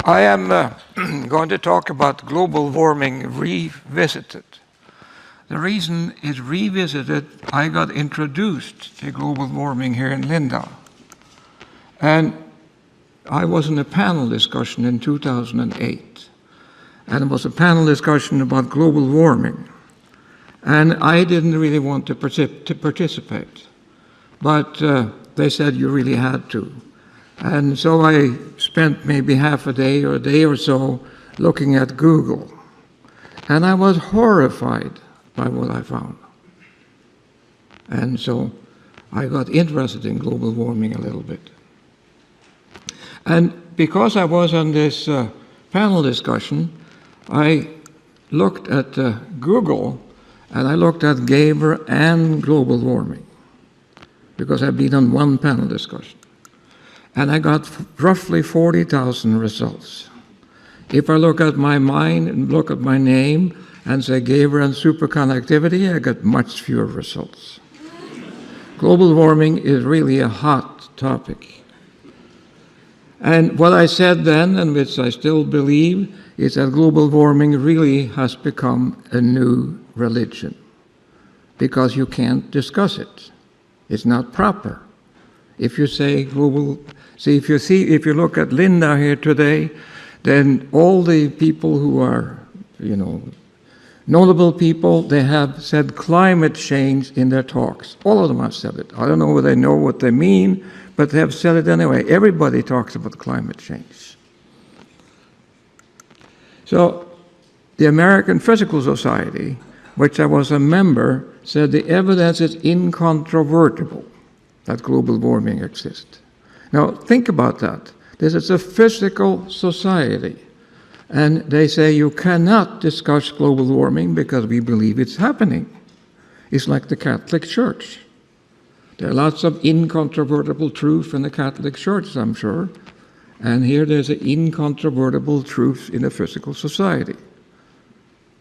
I am going to talk about global warming revisited. The reason it's revisited, I got introduced to global warming here in Lindau. And I was in a panel discussion in 2008. And it was a panel discussion about global warming. And I didn't really want to participate. But they said you really had to. And so I spent maybe half a day or a day or so looking at Google. And I was horrified by what I found. And so I got interested in global warming a little bit. And because I was on this panel discussion, I looked at Google, and I looked at Gaber and global warming, because I've been on one panel discussion. And I got roughly 40,000 results. If I look at my mind and look at my name and say Gaber and superconductivity, I got much fewer results. Global warming is really a hot topic. And what I said then, and which I still believe, is that global warming really has become a new religion, because you can't discuss it. It's not proper. If you say global, if you look at Linda here today, then all the people who are, notable people, they have said climate change in their talks. All of them have said it. I don't know whether they know what they mean, but they have said it anyway. Everybody talks about climate change. So the American Physical Society, which I was a member, said the evidence is incontrovertible that global warming exists. Now, think about that. This is a physical society. And they say you cannot discuss global warming because we believe it's happening. It's like the Catholic Church. There are lots of incontrovertible truth in the Catholic Church, I'm sure. And here there's an incontrovertible truth in a physical society.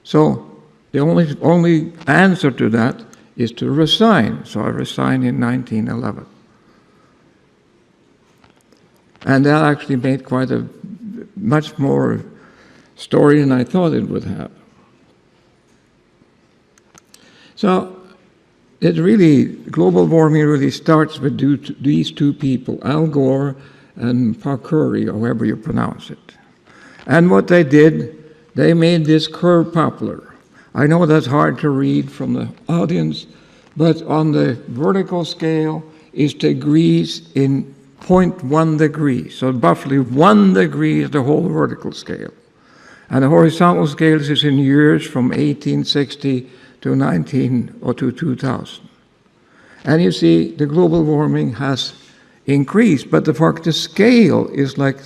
So the only answer to that is to resign. So I resigned in 1911. And that actually made quite a much more story than I thought it would have. So global warming really starts with these two people, Al Gore and Parkuri, however you pronounce it. And what they did, they made this curve popular. I know that's hard to read from the audience, but on the vertical scale is degrees in 0.1 degree. So roughly 1 degree is the whole vertical scale. And the horizontal scale is in years from 1860 to 2000. And you see the global warming has increased, but the scale is like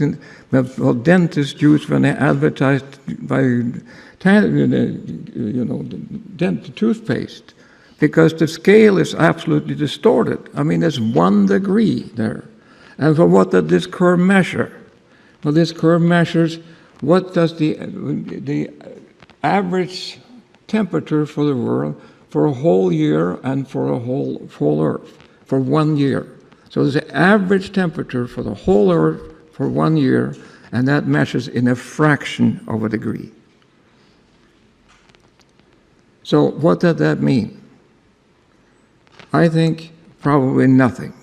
what dentists use when they advertise by toothpaste, because the scale is absolutely distorted. I mean, there's 1 degree there. And for what does this curve measure? Well, this curve measures what does the average temperature for the world for a whole year and for a whole Earth for 1 year. So there's the average temperature for the whole Earth for 1 year, and that measures in a fraction of a degree. So what does that mean? I think probably nothing.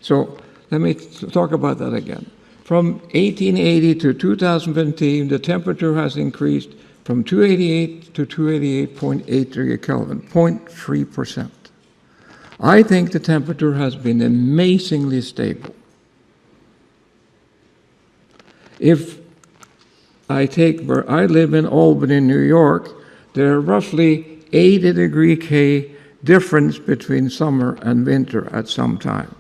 So let me talk about that again. From 1880 to 2015, the temperature has increased from 288 to 288.8 degree Kelvin, 0.3%. I think the temperature has been amazingly stable. If I take where I live in Albany, New York, there are roughly 80 degree K difference between summer and winter at some time.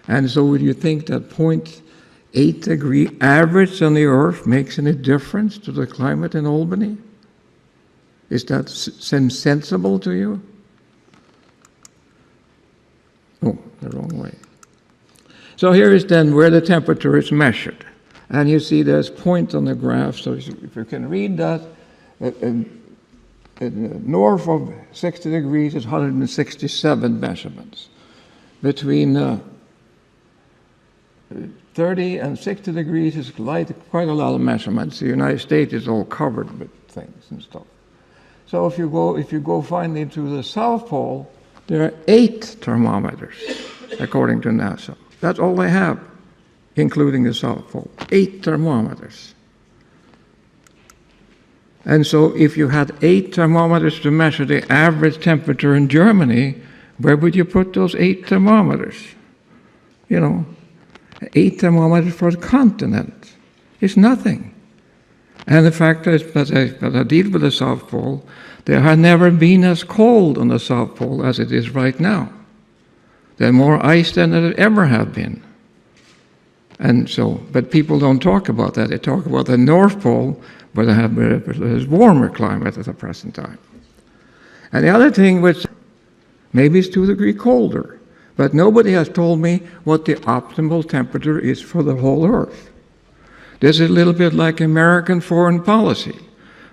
And so would you think that 0.8 degree average on the Earth makes any difference to the climate in Albany? Is that sensible to you? Oh, the wrong way. So here is then where the temperature is measured. And you see there's point on the graph, so if you can read that, north of 60 degrees is 167 measurements. Between 30 and 60 degrees is quite a lot of measurements. The United States is all covered with things and stuff. So if you go finally to the South Pole, there are 8 thermometers, according to NASA. That's all they have, including the South Pole. 8 thermometers. And so if you had 8 thermometers to measure the average temperature in Germany, where would you put those 8 thermometers? 8 thermometers for the continent. It's nothing. And the fact is, that I deal with the South Pole, there has never been as cold on the South Pole as it is right now. There's more ice than there ever have been. And so, but people don't talk about that. They talk about the North Pole, where there's warmer climate at the present time. And the other thing, which maybe it's 2 degrees colder, but nobody has told me what the optimal temperature is for the whole Earth. This is a little bit like American foreign policy.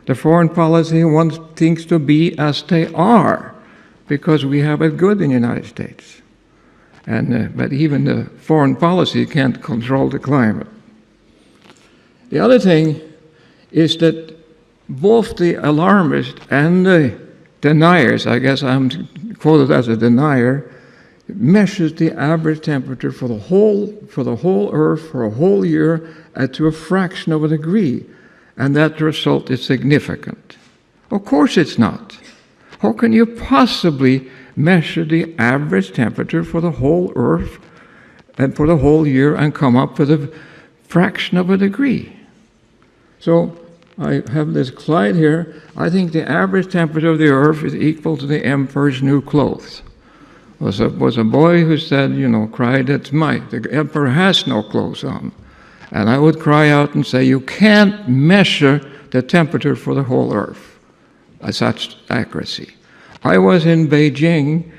The foreign policy wants things to be as they are, because we have it good in the United States. But even the foreign policy can't control the climate. The other thing is that both the alarmists and the deniers, I guess I'm quoted as a denier, measures the average temperature for the whole Earth for a whole year to a fraction of a degree, and that result is significant. Of course it's not. How can you possibly measure the average temperature for the whole Earth and for the whole year and come up with a fraction of a degree? So I have this slide here. I think the average temperature of the Earth is equal to the emperor's new clothes. Was a boy who said, cried, the emperor has no clothes on. And I would cry out and say, you can't measure the temperature for the whole Earth at such accuracy. I was in Beijing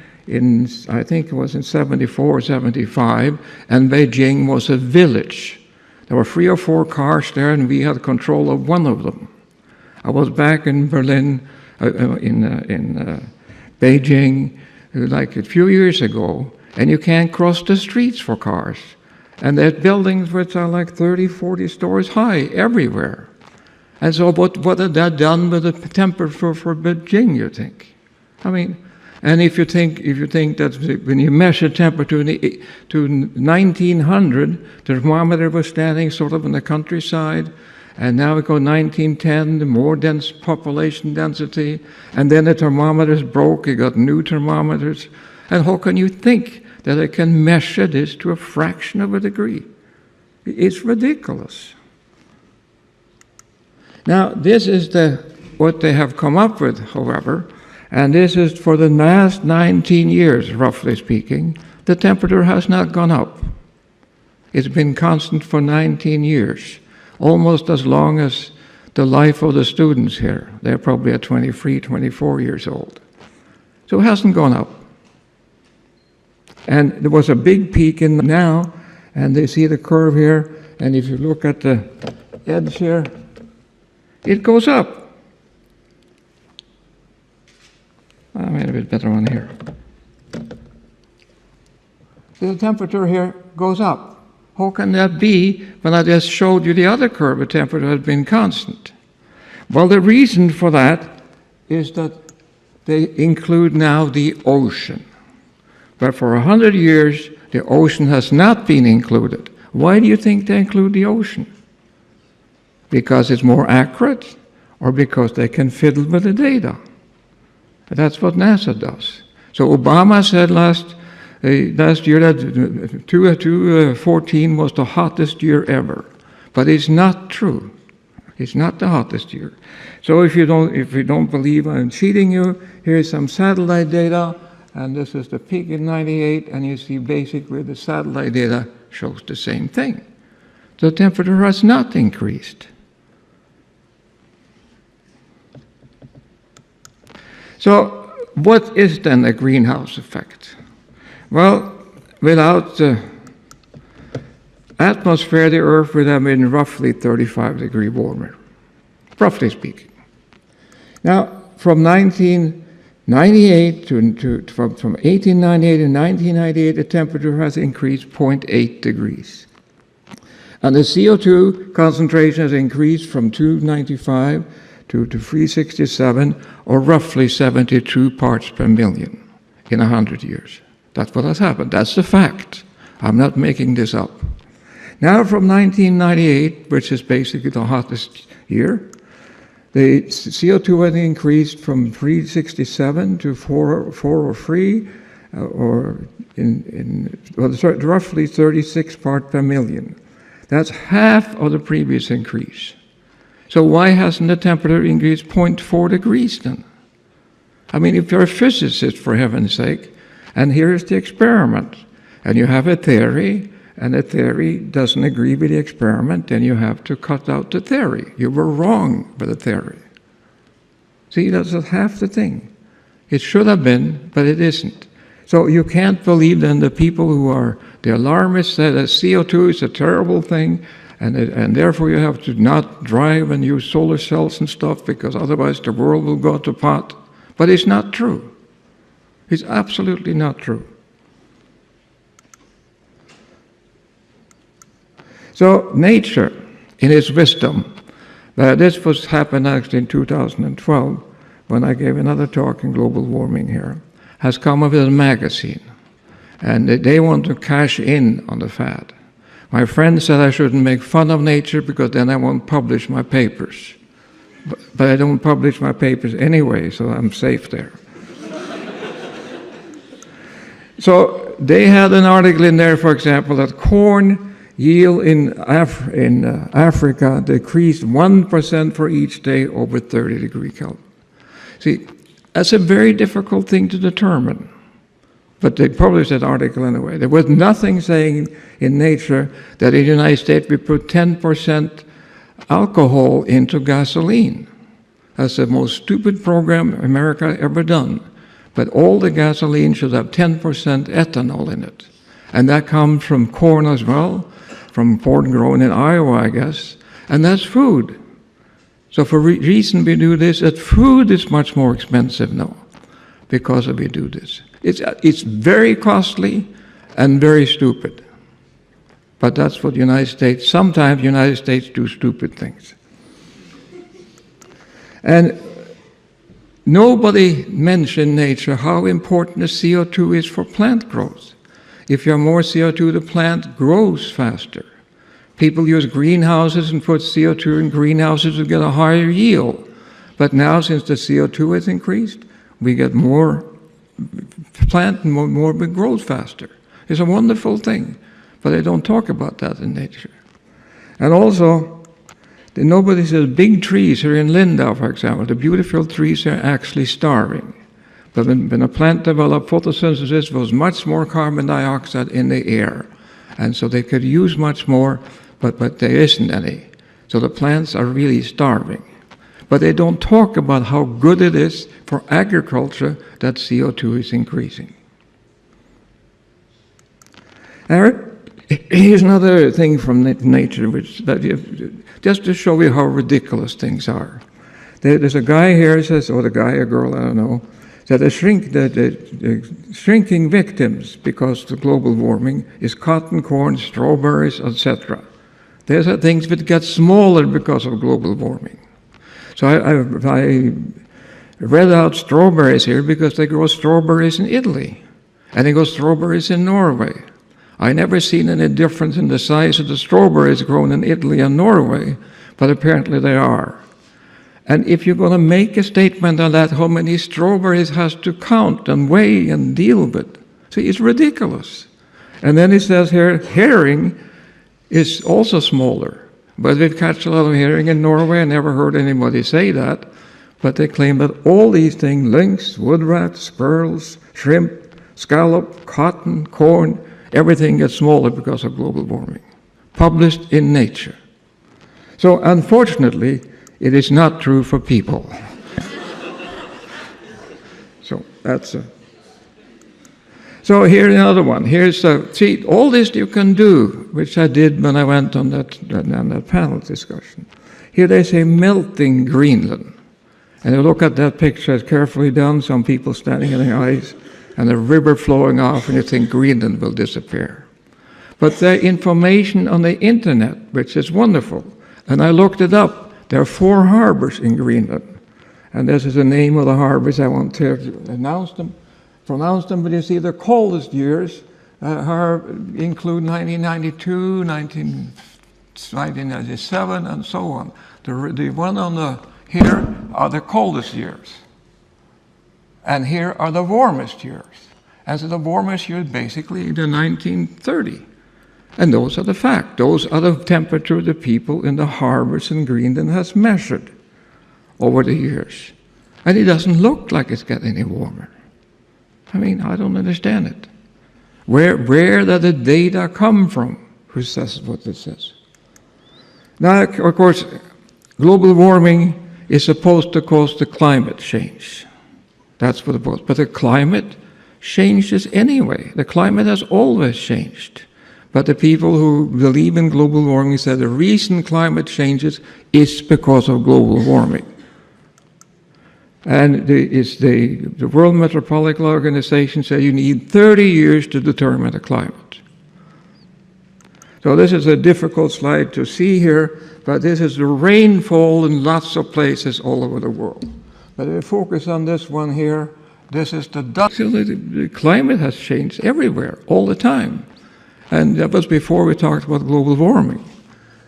I think it was in 74 or 75, and Beijing was a village. There were 3 or 4 cars there, and we had control of one of them. I was back in Berlin, in Beijing, like a few years ago, and you can't cross the streets for cars. And there's buildings which are like 30, 40 stories high everywhere. And so what had that done with the temperature for Beijing, you think? I mean, and if you think that when you measure temperature to 1900, the thermometer was standing sort of in the countryside, and now we go 1910, the more dense population density, and then the thermometers broke, you got new thermometers, and how can you think that they can measure this to a fraction of a degree? It's ridiculous. Now, this is what they have come up with, however, and this is for the last 19 years, roughly speaking, the temperature has not gone up. It's been constant for 19 years, almost as long as the life of the students here. They're probably at 23, 24 years old. So it hasn't gone up. And there was a big peak in now, and they see the curve here, and if you look at the edge here, it goes up. I made a bit better one here. The temperature here goes up. How can that be when I just showed you the other curve, the temperature has been constant? Well, the reason for that is that they include now the ocean. But for 100 years, the ocean has not been included. Why do you think they include the ocean? Because it's more accurate, or because they can fiddle with the data? That's what NASA does. So Obama said last year that 2014 was the hottest year ever. But it's not true. It's not the hottest year. So if you don't believe I'm cheating you, here's some satellite data, and this is the peak in 98, and you see basically the satellite data shows the same thing. The temperature has not increased. So what is then the greenhouse effect? Well, without the atmosphere, the Earth would have been roughly 35 degrees warmer, roughly speaking. Now, from 1898 to 1998, the temperature has increased 0.8 degrees. And the CO2 concentration has increased from 295 to 367, or roughly 72 parts per million in 100 years. That's what has happened. That's the fact. I'm not making this up. Now from 1998, which is basically the hottest year, the CO2 has increased from 367 to 403, roughly 36 parts per million. That's half of the previous increase. So why hasn't the temperature increased 0.4 degrees then? I mean, if you're a physicist, for heaven's sake, and here's the experiment, and you have a theory, and the theory doesn't agree with the experiment, then you have to cut out the theory. You were wrong with the theory. See, that's half the thing. It should have been, but it isn't. So you can't believe then the people who are the alarmists that CO2 is a terrible thing, and therefore you have to not drive and use solar cells and stuff because otherwise the world will go to pot. But it's not true. It's absolutely not true. So nature, in its wisdom, this was happened actually in 2012 when I gave another talk on global warming here, has come up with a magazine. And they want to cash in on the fad. My friend said I shouldn't make fun of nature because then I won't publish my papers. But I don't publish my papers anyway, so I'm safe there. So they had an article in there, for example, that corn yield in Africa decreased 1% for each day over 30 degree Kelvin. See, that's a very difficult thing to determine. But they published that article anyway. There was nothing saying in Nature that in the United States we put 10% alcohol into gasoline. That's the most stupid program America ever done. But all the gasoline should have 10% ethanol in it. And that comes from corn as well, from corn grown in Iowa, I guess. And that's food. So for reason we do this, that food is much more expensive now because we do this. It's very costly and very stupid. But that's what the United States, sometimes the United States do stupid things. And nobody mentioned Nature how important the CO2 is for plant growth. If you have more CO2, the plant grows faster. People use greenhouses and put CO2 in greenhouses to get a higher yield. But now, since the CO2 has increased, we get more plant and more grows faster. It's a wonderful thing, but they don't talk about that in Nature. And also, nobody says big trees here in Lindau, for example, the beautiful trees are actually starving. But when a plant developed photosynthesis, there was much more carbon dioxide in the air. And so they could use much more, but there isn't any. So the plants are really starving. But they don't talk about how good it is for agriculture that CO2 is increasing. Here's another thing from Nature, just to show you how ridiculous things are. There's a guy here says, or the guy or girl, I don't know, that the shrinking victims because of global warming is cotton, corn, strawberries, etc. These are things that get smaller because of global warming. So I read out strawberries here because they grow strawberries in Italy, and they grow strawberries in Norway. I never seen any difference in the size of the strawberries grown in Italy and Norway, but apparently they are. And if you're going to make a statement on that, how many strawberries has to count and weigh and deal with? See, it's ridiculous. And then it says here, herring is also smaller. But we catch a lot of herring in Norway. I never heard anybody say that. But they claim that all these things, lynx, wood rats, squirrels, shrimp, scallop, cotton, corn, everything gets smaller because of global warming. Published in Nature. So unfortunately, it is not true for people. So that's So here's another one. See, all this you can do, which I did when I went on that panel discussion. Here they say melting Greenland. And you look at that picture, it's carefully done, some people standing in the ice, and the river flowing off, and you think Greenland will disappear. But the information on the internet, which is wonderful, and I looked it up. There are 4 harbors in Greenland. And this is the name of the harbors. I won't pronounce them, but you see the coldest years include 1992, 1997, and so on. The one on the here are the coldest years. And here are the warmest years. And so the warmest years basically the 1930. And those are the facts. Those are the temperature the people in the harbors in Greenland has measured over the years. And it doesn't look like it's getting any warmer. I mean, I don't understand it. Where do the data come from? Who says what it says? Now, of course, global warming is supposed to cause the climate change. That's what it was. But the climate changes anyway. The climate has always changed. But the people who believe in global warming say the reason climate changes is because of global warming. And the World Meteorological Organization said you need 30 years to determine the climate. So this is a difficult slide to see here, but this is the rainfall in lots of places all over the world. But if we focus on this one here, this is the dust. The climate has changed everywhere, all the time. And that was before we talked about global warming.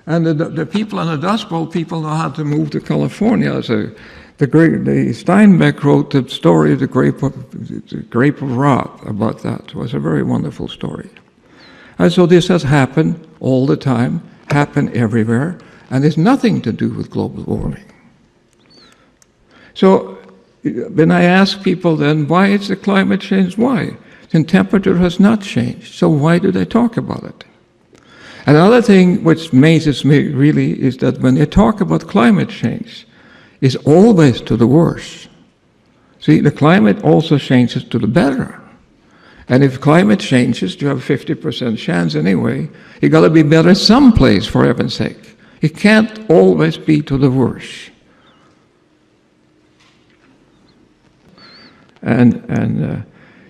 And the people on the Dust Bowl, people know how to move to California. So the Steinbeck wrote the story of the Grape of Wrath about that. It was a very wonderful story. And so this has happened all the time, happened everywhere, and it's nothing to do with global warming. So when I ask people then, why is the climate change? Why? The temperature has not changed, so why do they talk about it? Another thing which amazes me really is that when they talk about climate change, it's always to the worse. See, the climate also changes to the better. And if climate changes, you have a 50% chance anyway, you got to be better someplace, for heaven's sake. It can't always be to the worse. And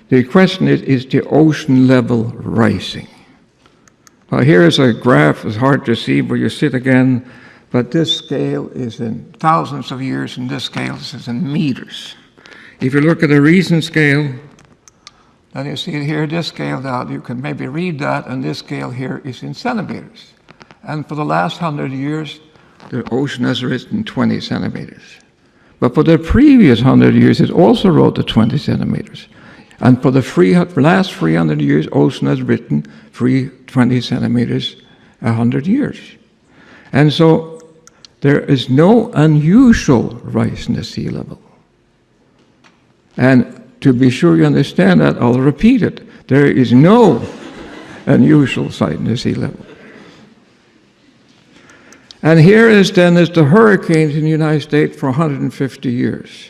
the question is the ocean level rising? Well, here is a graph. It's hard to see where you sit again, but this scale is in thousands of years, and this scale is in meters. If you look at the recent scale, then you see here, this scale out, you can maybe read that, and this scale here is in centimeters. And for the last 100 years, the ocean has risen 20 centimeters. But for the previous 100 years, it also rose to 20 centimeters. And for the last 300 years, ocean has risen 20 centimeters 100 years. And so there is no unusual rise in the sea level. And to be sure you understand that, I'll repeat it. There is no unusual sight in the sea level. And here is the hurricanes in the United States for 150 years.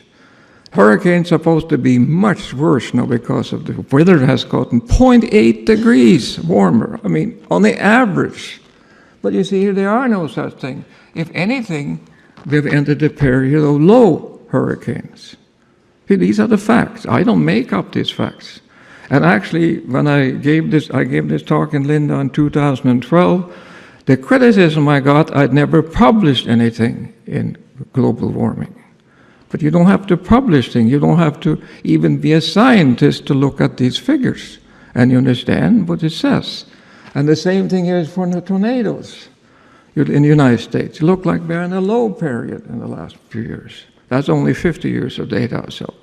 Hurricanes are supposed to be much worse now because of the weather has gotten 0.8 degrees warmer. I mean, on the average. But you see, there are no such thing. If anything, we've entered a period of low hurricanes. See, these are the facts. I don't make up these facts. And actually, when I gave this talk in Linda in 2012, the criticism I got, I'd never published anything in global warming. But you don't have to publish things. You don't have to even be a scientist to look at these figures. And you understand what it says. And the same thing is for the tornadoes in the United States. It looked like we're in a low period in the last few years. That's only 50 years of data or so.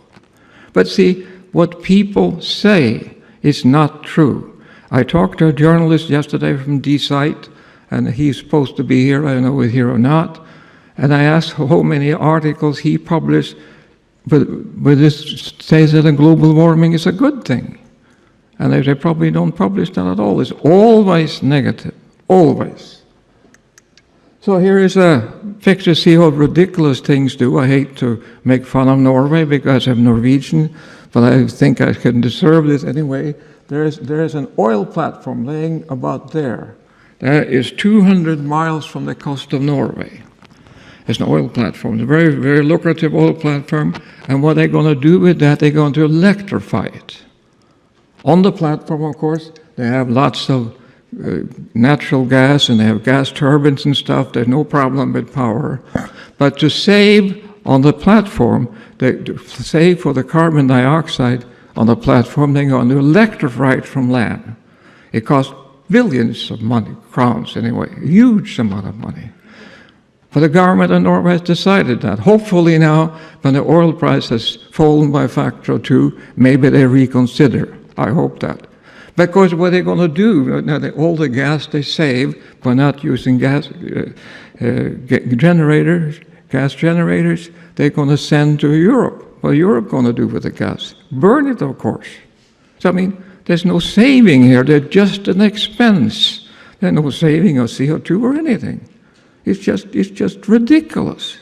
But see, what people say is not true. I talked to a journalist yesterday from D-Site, and he's supposed to be here. I don't know if he's here or not. And I asked how many articles he published, but this says that global warming is a good thing. And they probably don't publish that at all. It's always negative, always. So here is a picture to see how ridiculous things do. I hate to make fun of Norway because I'm Norwegian, but I think I can deserve this anyway. There is an oil platform laying about there. That is 200 miles from the coast of Norway. It's an oil platform. It's a very, very lucrative oil platform. And what they're going to do with that, they're going to electrify it. On the platform, of course, they have lots of natural gas and they have gas turbines and stuff. There's no problem with power. But to save on the platform, to save for the carbon dioxide on the platform, they're going to electrify it from land. It costs billions of money, crowns anyway, a huge amount of money. But the government of Norway has decided that. Hopefully now, when the oil price has fallen by a factor of 2, maybe they reconsider. I hope that. Because what they're going to do, now all the gas they save by not using gas generators, they're going to send to Europe. What Europe going to do with the gas? Burn it, of course. So, I mean, there's no saving here. They're just an expense. There's no saving of CO2 or anything. It's just ridiculous.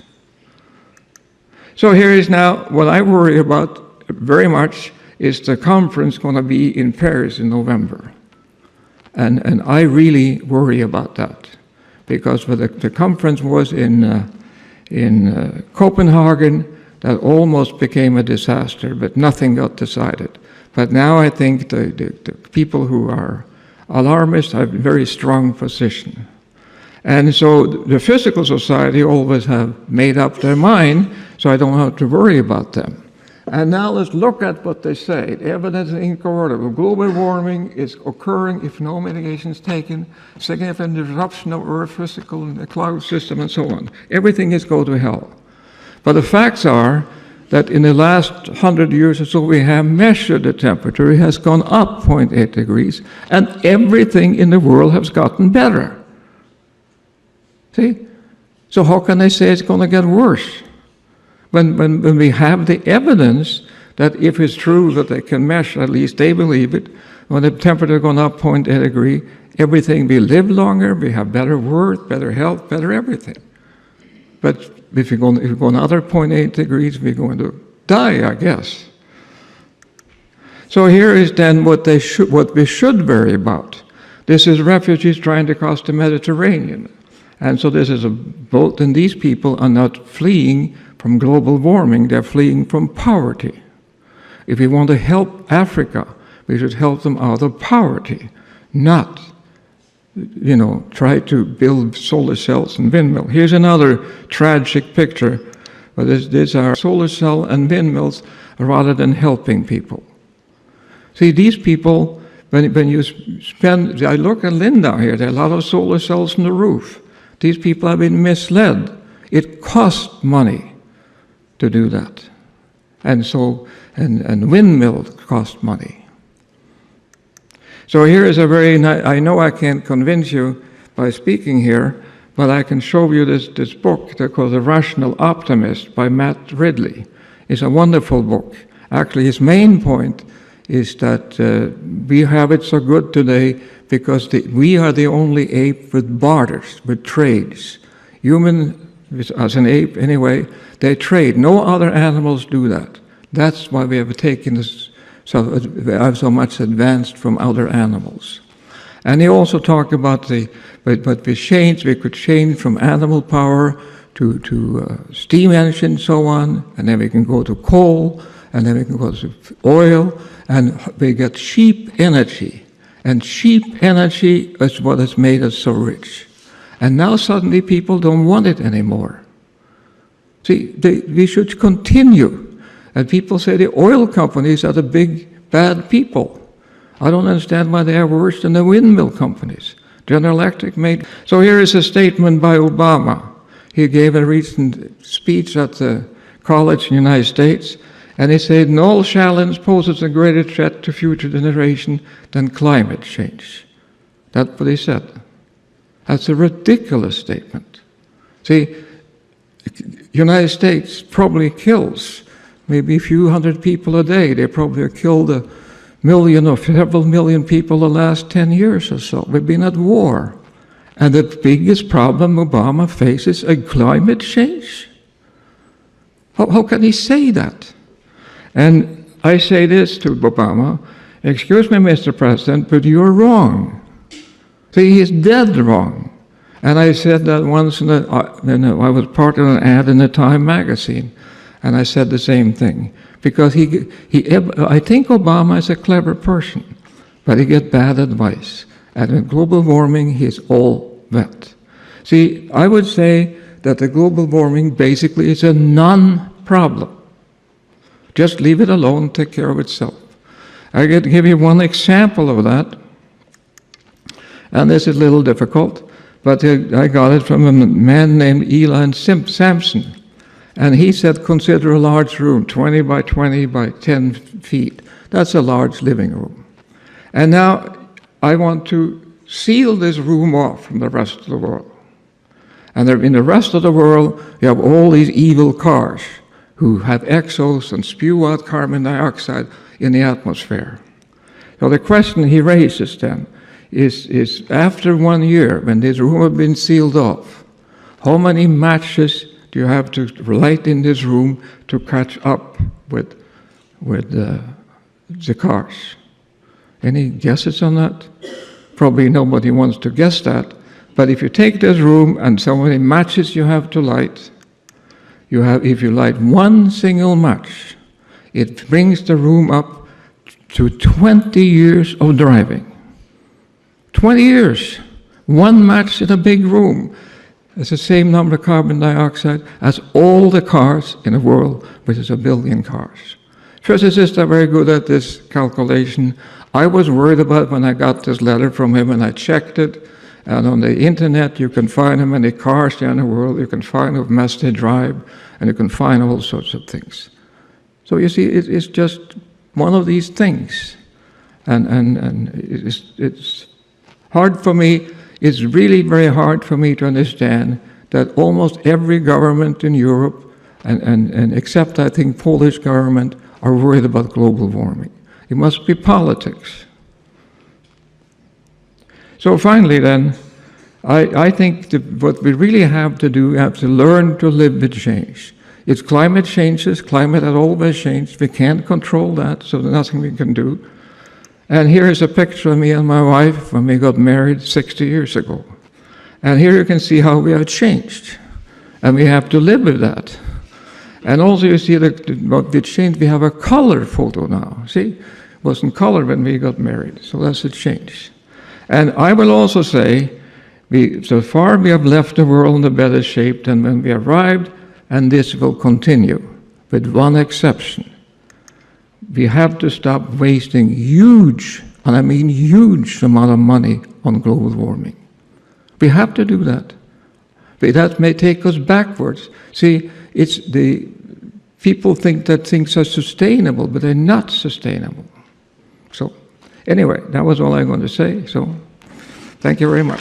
So here is now what I worry about very much is the conference going to be in Paris in November. And I really worry about that. Because the conference was in Copenhagen, that almost became a disaster, but nothing got decided. But now I think the people who are alarmists have a very strong position. And so the physical society always have made up their mind, so I don't have to worry about them. And now let's look at what they say. The evidence is incorroborable. Global warming is occurring if no mitigation is taken, significant disruption of Earth's physical and the cloud system and so on. Everything is go to hell. But the facts are that in the last 100 years or so, we have measured the temperature. It has gone up 0.8 degrees, and everything in the world has gotten better. See? So how can they say it's going to get worse? When we have the evidence that if it's true that they can measure, at least they believe it, when the temperature gone up 0.8 degree, everything, we live longer, we have better work, better health, better everything. But if you go another 0.8 degrees, we're going to die, I guess. So here is then what we should worry about. This is refugees trying to cross the Mediterranean. And so this is a boat, and these people are not fleeing from global warming, they're fleeing from poverty. If we want to help Africa, we should help them out of poverty, not, try to build solar cells and windmills. Here's another tragic picture, but these are solar cell and windmills rather than helping people. See, these people, when you spend, I look at Lindau here, there are a lot of solar cells on the roof. These people have been misled. It costs money to do that. And so, and windmills cost money. So here is a very nice, I know I can't convince you by speaking here, but I can show you this book that's called The Rational Optimist by Matt Ridley. It's a wonderful book. Actually, his main point is that we have it so good today because we are the only ape with barters, with trades. Human, as an ape anyway, they trade. No other animals do that. That's why we have taken this, so much advanced from other animals. And he also talked about but we could change from animal power to steam engine and so on, and then we can go to coal, and then we can go to oil, and we get cheap energy. And cheap energy is what has made us so rich. And now suddenly people don't want it anymore. See, we should continue. And people say the oil companies are the big, bad people. I don't understand why they are worse than the windmill companies. General Electric made... So here is a statement by Obama. He gave a recent speech at the college in the United States, and he said, "No challenge poses a greater threat to future generations than climate change." That's what he said. That's a ridiculous statement. See, the United States probably kills maybe a few hundred people a day. They probably have killed 1 million or several million people the last 10 years or so. We've been at war. And the biggest problem Obama faces is climate change. How can he say that? And I say this to Obama, "Excuse me, Mr. President, but you're wrong." See, he's dead wrong. And I said that once, I was part of an ad in the Time magazine, and I said the same thing. Because I think Obama is a clever person, but he gets bad advice. And in global warming, he's all wet. See, I would say that the global warming basically is a non-problem. Just leave it alone, take care of itself. I can give you one example of that, and this is a little difficult, but I got it from a man named Eli Sampson. And he said, consider a large room, 20 by 20 by 10 feet. That's a large living room. And now I want to seal this room off from the rest of the world. And in the rest of the world, you have all these evil cars who have exhaust and spew out carbon dioxide in the atmosphere. So the question he raises then is after 1 year, when this room has been sealed off, how many matches do you have to light in this room to catch up with the cars? Any guesses on that? Probably nobody wants to guess that. But if you take this room and so many matches you have to light, if you light one single match, it brings the room up to 20 years of driving. 20 years. One match in a big room. It's the same number of carbon dioxide as all the cars in the world, which is 1 billion cars. Physicists are very good at this calculation. I was worried about when I got this letter from him, and I checked it. And on the internet, you can find how many cars there in the world. You can find how much they drive, and you can find all sorts of things. So you see, it's just one of these things. And it's hard for me, it's really very hard for me to understand that almost every government in Europe, and except I think Polish government, are worried about global warming. It must be politics. So finally then, I think what we really have to do, we have to learn to live with change. It's climate changes, climate has always changed. We can't control that, so there's nothing we can do. And here is a picture of me and my wife when we got married 60 years ago. And here you can see how we have changed. And we have to live with that. And also you see that what we changed, we have a color photo now. See, it wasn't color when we got married, so that's a change. And I will also say, so far we have left the world in a better shape than when we arrived, and this will continue, with one exception. We have to stop wasting huge, and I mean huge amount of money on global warming. We have to do that. But that may take us backwards. See, people think that things are sustainable, but they're not sustainable. So anyway, that was all I'm going to say. So thank you very much.